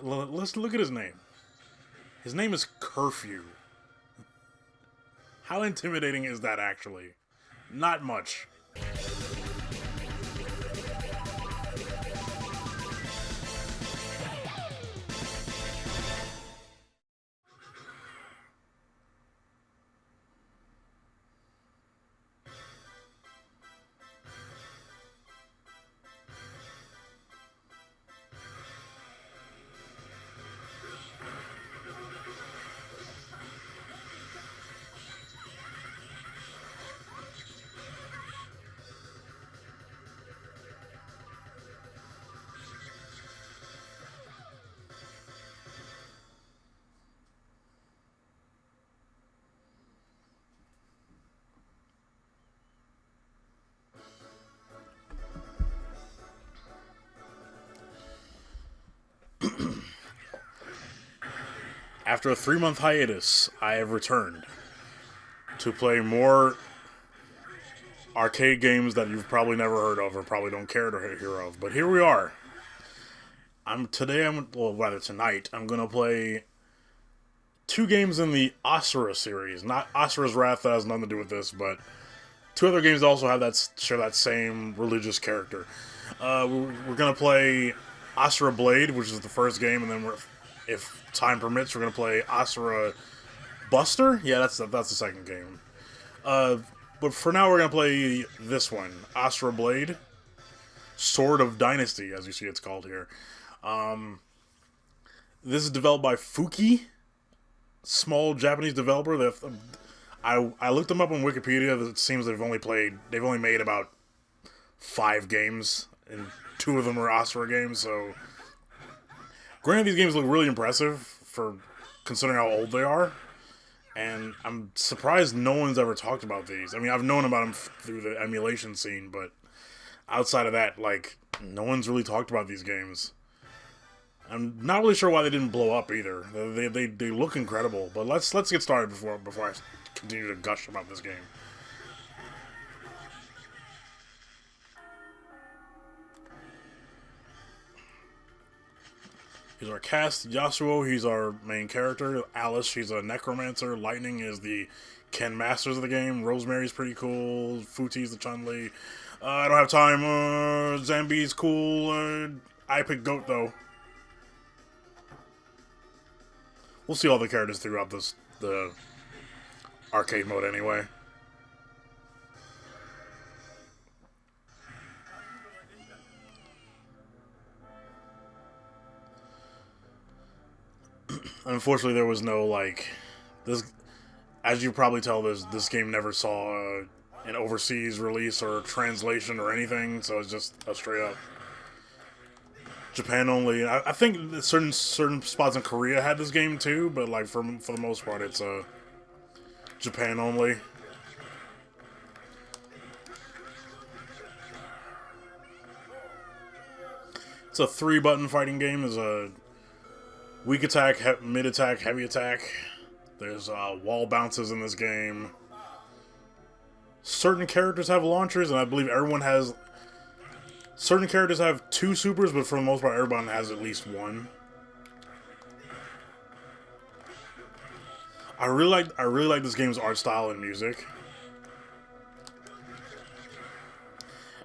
Let's look at his name. His name is Curfew. How intimidating is that, actually? Not much. After a 3-month hiatus, I have returned to play more arcade games that you've probably never heard of or probably don't care to hear of. But here we are. Tonight, I'm gonna play 2 games in the Asura series. Not Asura's Wrath, that has nothing to do with this, but 2 other games that also have share that same religious character. We're gonna play Asura Blade, which is the first game, and then if time permits, we're gonna play Asura Buster. Yeah, that's the second game. But for now, we're gonna play this one, Asura Blade, Sword of Dynasty, as you see it's called here. This is developed by Fuki, small Japanese developer. I looked them up on Wikipedia. It seems they've only made about 5 games, and 2 of them are Asura games. So, granted, these games look really impressive for considering how old they are. And I'm surprised no one's ever talked about these. I mean, I've known about them through the emulation scene, but outside of that, like, no one's really talked about these games. I'm not really sure why they didn't blow up either. They look incredible, but let's get started before I continue to gush about this game. Here's our cast. Yasuo, he's our main character. Alice, she's a necromancer. Lightning is the Ken Masters of the game. Rosemary's pretty cool. Futi's the Chun-Li. I don't have time. Zambi's cool. I picked Goat, though. We'll see all the characters throughout the arcade mode anyway. Unfortunately, there was no, like, this, as you probably tell, this game never saw an overseas release or translation or anything, so it's just a straight up Japan only. I think certain spots in Korea had this game too, but like for the most part, it's Japan only. It's a 3-button fighting game. There's a weak attack, mid attack, heavy attack. There's wall bounces in this game. Certain characters have launchers, and I believe everyone has. Certain characters have 2 supers, but for the most part, everyone has at least 1. I really like this game's art style and music.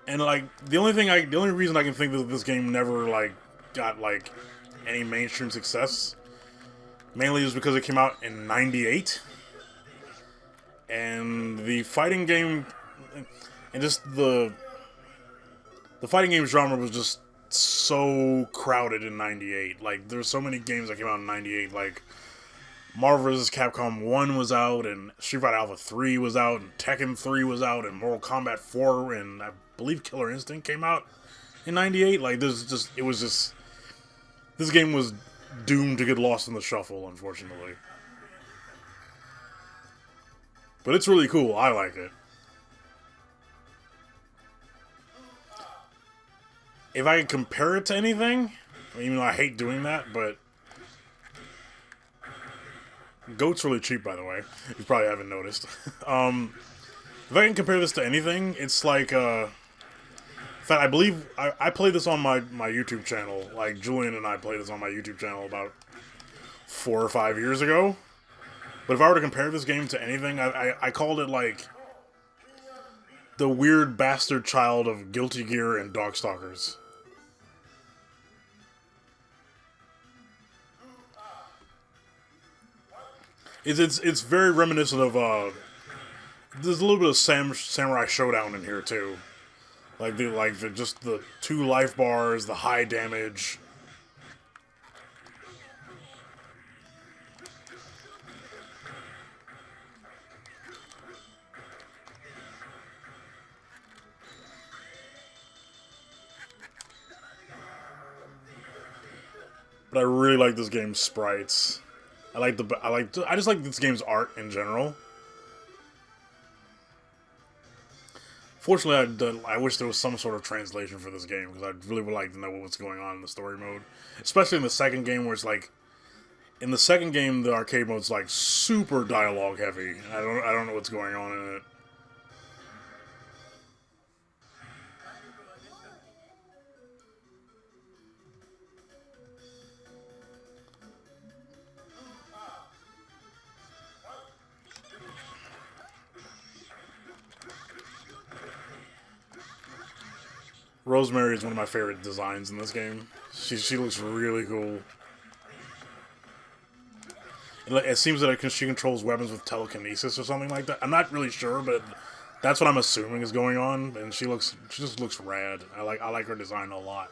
And like the only reason I can think that this game never like got like any mainstream success, mainly is because it came out in '98, and the fighting game and just the fighting game genre was just so crowded in '98. Like, there's so many games that came out in '98. Like, Marvel vs. Capcom 1 was out, and Street Fighter Alpha 3 was out, and Tekken 3 was out, and Mortal Kombat 4, and I believe Killer Instinct came out in '98. Like, this game was doomed to get lost in the shuffle, unfortunately. But it's really cool. I like it. If I could compare it to anything, even though I hate doing that, but Goat's really cheap, by the way. You probably haven't noticed. If I can compare this to anything, it's like fact, I believe I played this on my YouTube channel. Like, Julian and I played this on my YouTube channel about 4 or 5 years ago. But if I were to compare this game to anything, I called it, like, the weird bastard child of Guilty Gear and Darkstalkers. It's very reminiscent of, there's a little bit of Samurai Shodown in here, too. Just the 2 life bars, the high damage. But I really like this game's sprites. I just like this game's art in general. Fortunately, I wish there was some sort of translation for this game, because I really would like to know what's going on in the story mode. Especially in the second game, where it's like... In the second game, the arcade mode's like super dialogue heavy. I don't know what's going on in it. Rosemary is one of my favorite designs in this game. She looks really cool. It seems that she controls weapons with telekinesis or something like that. I'm not really sure, but that's what I'm assuming is going on. And she just looks rad. I like her design a lot.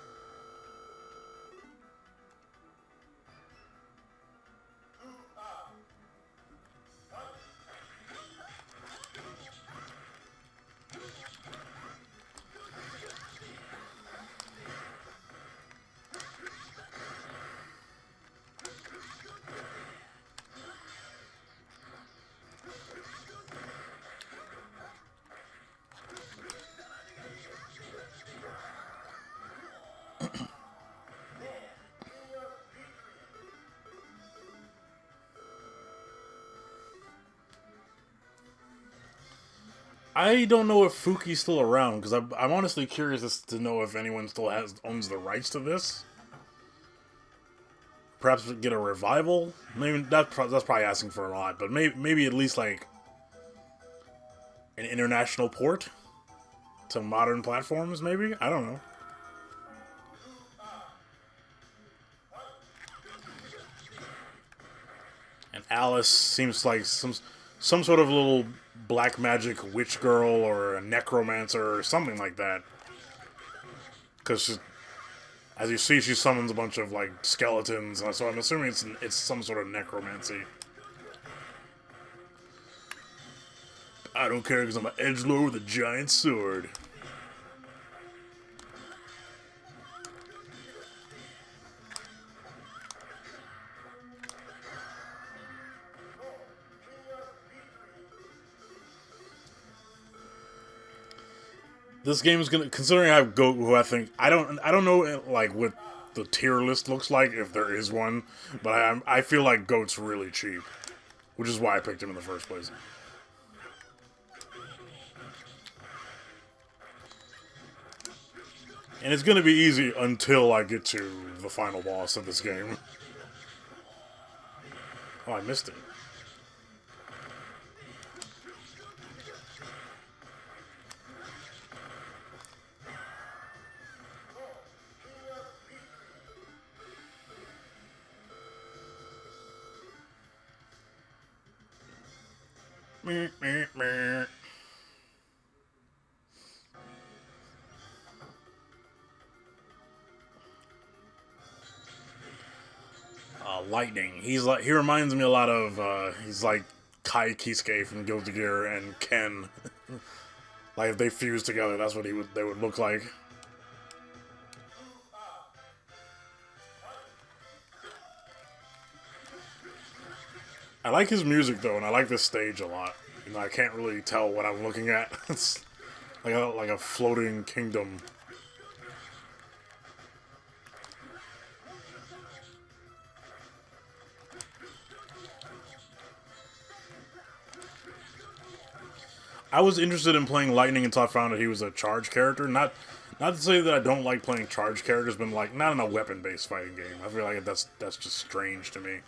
I don't know if Fuki's still around, because I'm honestly curious as to know if anyone still owns the rights to this. Perhaps get a revival? Maybe that's probably asking for a lot, but maybe at least like an international port to modern platforms, maybe? I don't know. And Alice seems like some sort of little black magic witch girl or a necromancer or something like that. Because as you see, she summons a bunch of like skeletons, so I'm assuming it's some sort of necromancy. I don't care because I'm an edgelord with a giant sword. This game is gonna, considering I have Goat, who I think I don't know like what the tier list looks like if there is one, but I feel like Goat's really cheap, which is why I picked him in the first place. And it's gonna be easy until I get to the final boss of this game. Oh, I missed it. Meh, meh, meh. Lightning. He reminds me a lot of he's like Kai Kisuke from Guilty Gear and Ken. Like if they fused together, that's what they would look like. I like his music though, and I like this stage a lot. You know, I can't really tell what I'm looking at. It's like a floating kingdom. I was interested in playing Lightning until I found out he was a charge character. Not Not to say that I don't like playing charge characters, but like not in a weapon-based fighting game. I feel like that's just strange to me.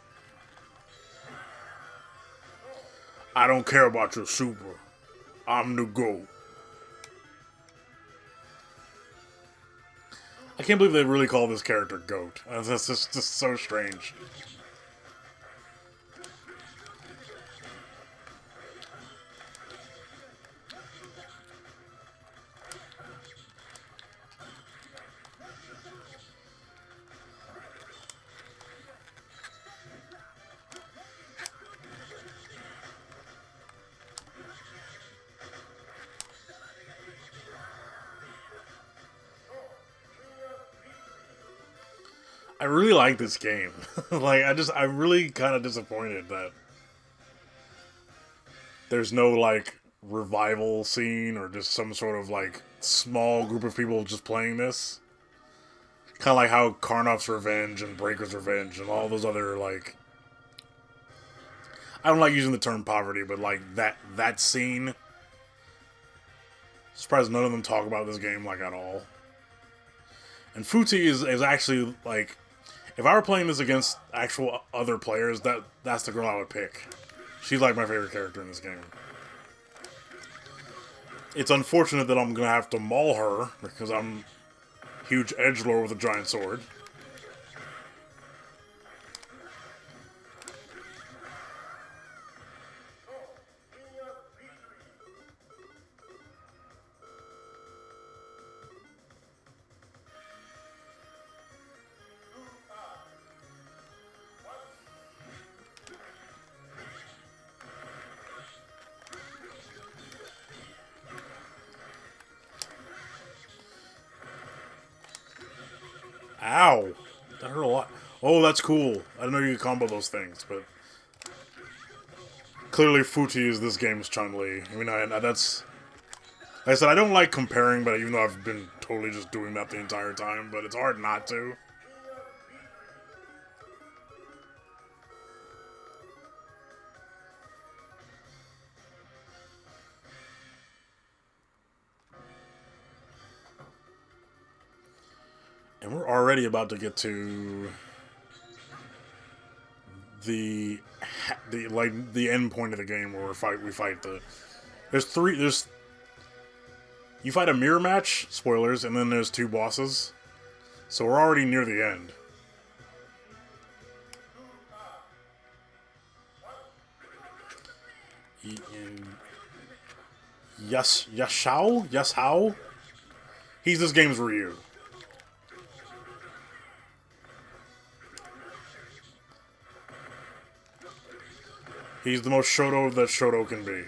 I don't care about your super. I'm the GOAT. I can't believe they really call this character GOAT. That's just so strange. I really like this game. Like, I'm really kind of disappointed that there's no, like, revival scene or just some sort of, like, small group of people just playing this. Kind of like how Karnoff's Revenge and Breaker's Revenge and all those other, like... I don't like using the term poverty, but, like, that scene... Surprised none of them talk about this game, like, at all. And Futi is actually, like... If I were playing this against actual other players, that's the girl I would pick. She's like my favorite character in this game. It's unfortunate that I'm gonna have to maul her because I'm a huge edgelord with a giant sword. Ow! That hurt a lot. Oh, that's cool. I didn't know you could combo those things, but... Clearly Futi is this game's Chun-Li. I mean, that's... Like I said, I don't like comparing, but even though I've been totally just doing that the entire time, but it's hard not to. And we're already about to get to the end point of the game where we fight the... You fight a mirror match, spoilers, and then there's 2 bosses. So we're already near the end. Yashao? He's this game's Ryu. He's the most Shodo that Shodo can be.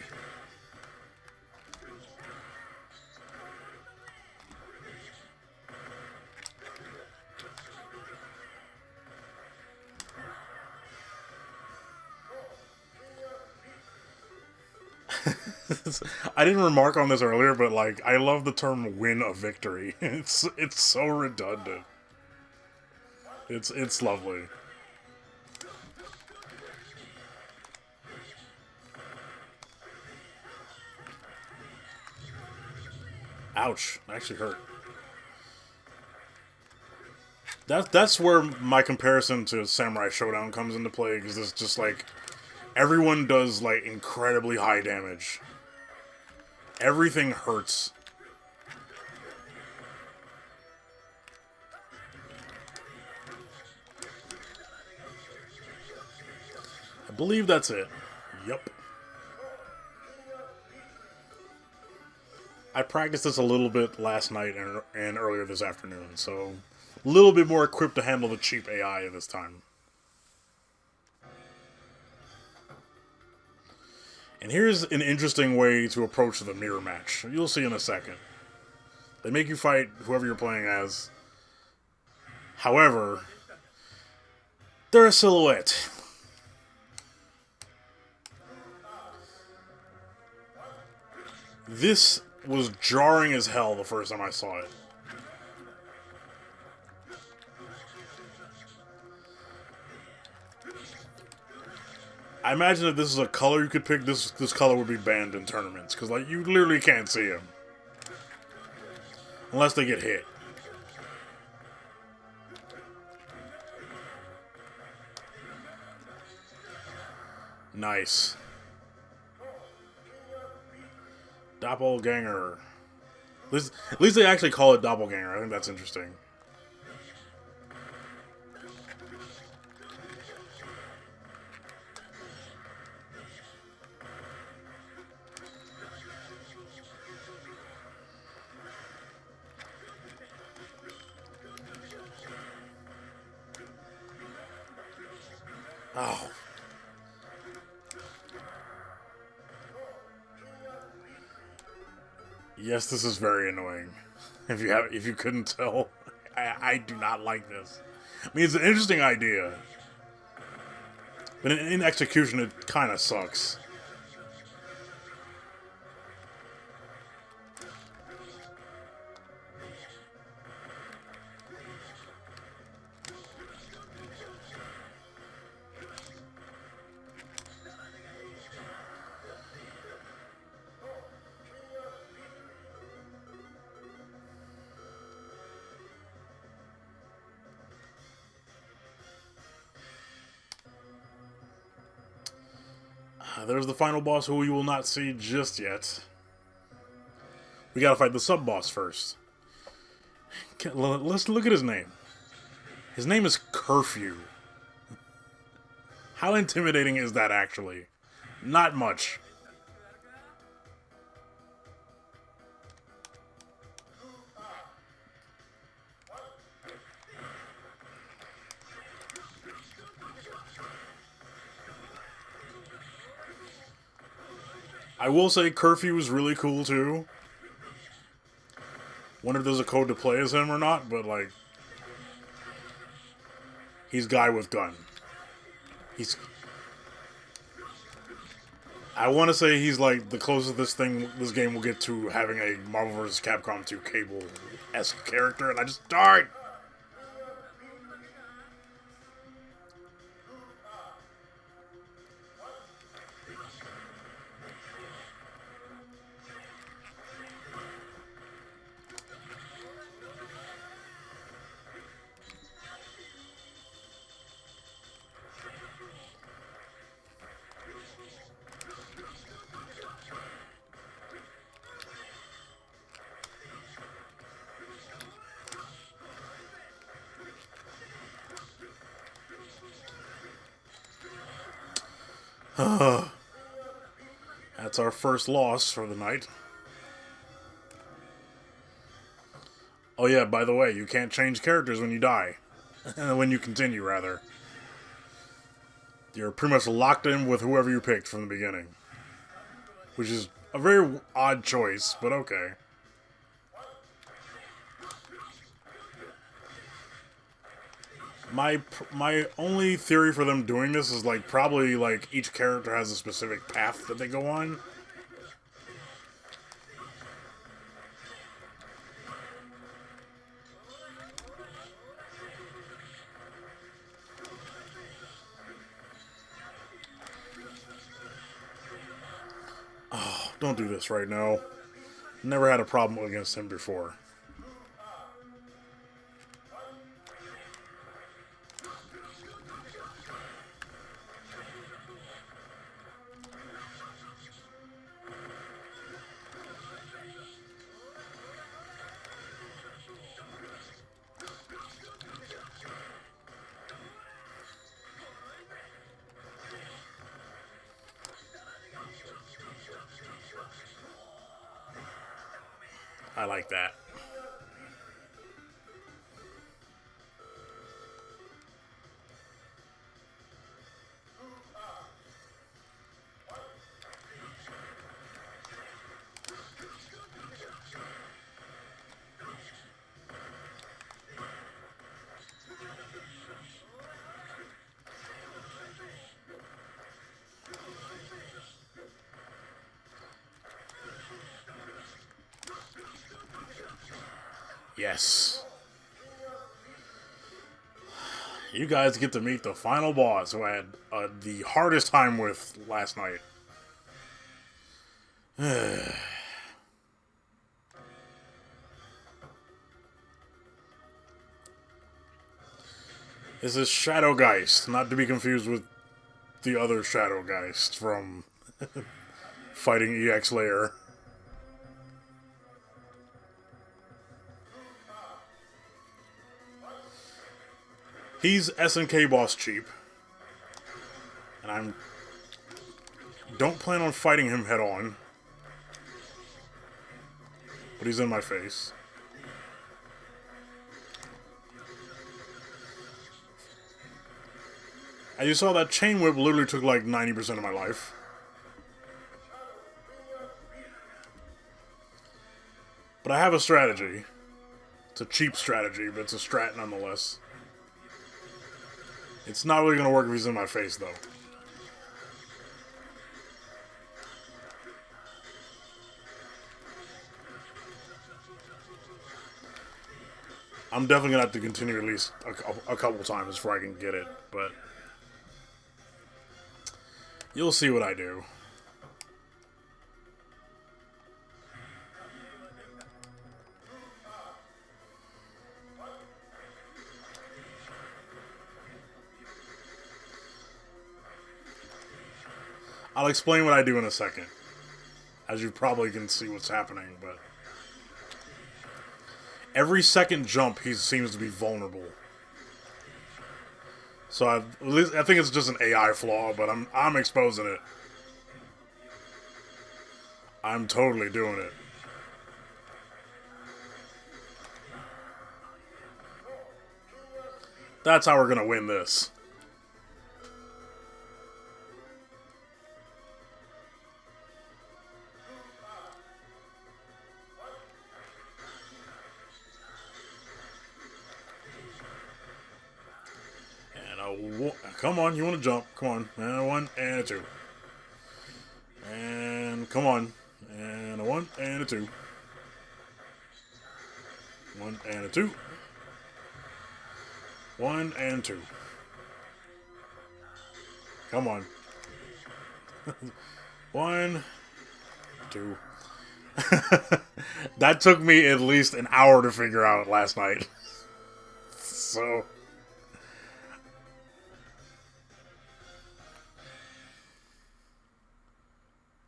I didn't remark on this earlier, but like I love the term "win a victory." It's so redundant. It's lovely. Ouch! That actually hurt. That's where my comparison to Samurai Shodown comes into play, because it's just like everyone does like incredibly high damage. Everything hurts. I believe that's it. Yep. I practiced this a little bit last night and earlier this afternoon, so a little bit more equipped to handle the cheap AI this time. And here's an interesting way to approach the mirror match. You'll see in a second. They make you fight whoever you're playing as. However, they're a silhouette. This was jarring as hell the first time I saw it. I imagine if this is a color you could pick, this color would be banned in tournaments, because like you literally can't see him. Unless they get hit. Nice. Doppelganger. At least they actually call it doppelganger. I think that's interesting. Oh. Yes, this is very annoying. If you couldn't tell, I do not like this. I mean, it's an interesting idea, but in execution, it kind of sucks. There's the final boss who we will not see just yet. We gotta fight the sub-boss first. Let's look at his name. His name is Curfew. How intimidating is that, actually? Not much. I will say Curfew is really cool, too. Wonder if there's a code to play as him or not, but, like... He's guy with gun. He's... I want to say he's, like, the closest this game will get to having a Marvel vs. Capcom 2 Cable-esque character, and I just died! That's our first loss for the night. Oh yeah, by the way, you can't change characters when you die. When you continue, rather. You're pretty much locked in with whoever you picked from the beginning. Which is a very odd choice, but okay. My only theory for them doing this is, like, probably, like, each character has a specific path that they go on. Oh, don't do this right now. Never had a problem against him before. I like that. Yes. You guys get to meet the final boss who I had the hardest time with last night. This is Shadowgeist, not to be confused with the other Shadowgeist from Fighting EX Layer. He's SNK boss cheap. And I don't plan on fighting him head on. But he's in my face. As you saw, that chain whip literally took like 90% of my life. But I have a strategy. It's a cheap strategy, but it's a strat nonetheless. It's not really going to work if he's in my face, though. I'm definitely going to have to continue at least a couple times before I can get it, but you'll see what I do. I'll explain what I do in a second, as you probably can see what's happening, but every second jump he seems to be vulnerable. So I think it's just an AI flaw, but I'm exposing it. I'm totally doing it. That's how we're gonna win this. Come on, you want to jump. Come on. And a 1 and a 2. And come on. And a 1 and a 2. 1 and a 2. 1 and 2. Come on. 1, 2. That took me at least an hour to figure out last night. So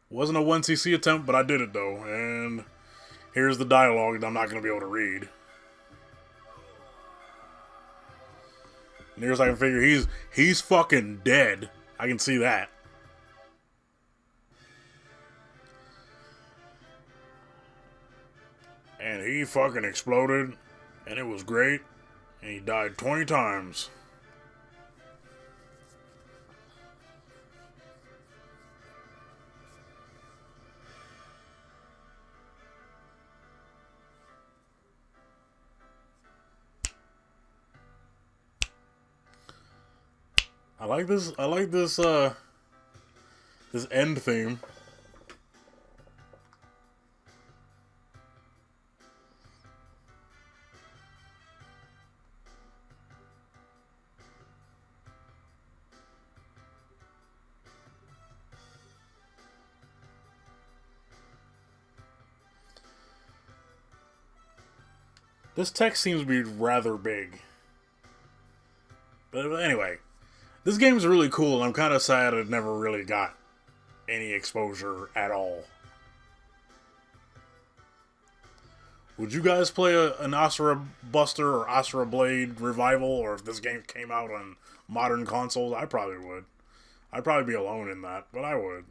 wasn't a 1cc attempt, but I did it though. And here's the dialogue that I'm not going to be able to read. Near as I can figure, he's fucking dead. I can see that. And he fucking exploded, and it was great, and he died 20 times. I like this this end theme. This text seems to be rather big. But anyway, this game's really cool, and I'm kind of sad it never really got any exposure at all. Would you guys play an Asura Buster or Asura Blade revival, or if this game came out on modern consoles? I probably would. I'd probably be alone in that, but I would.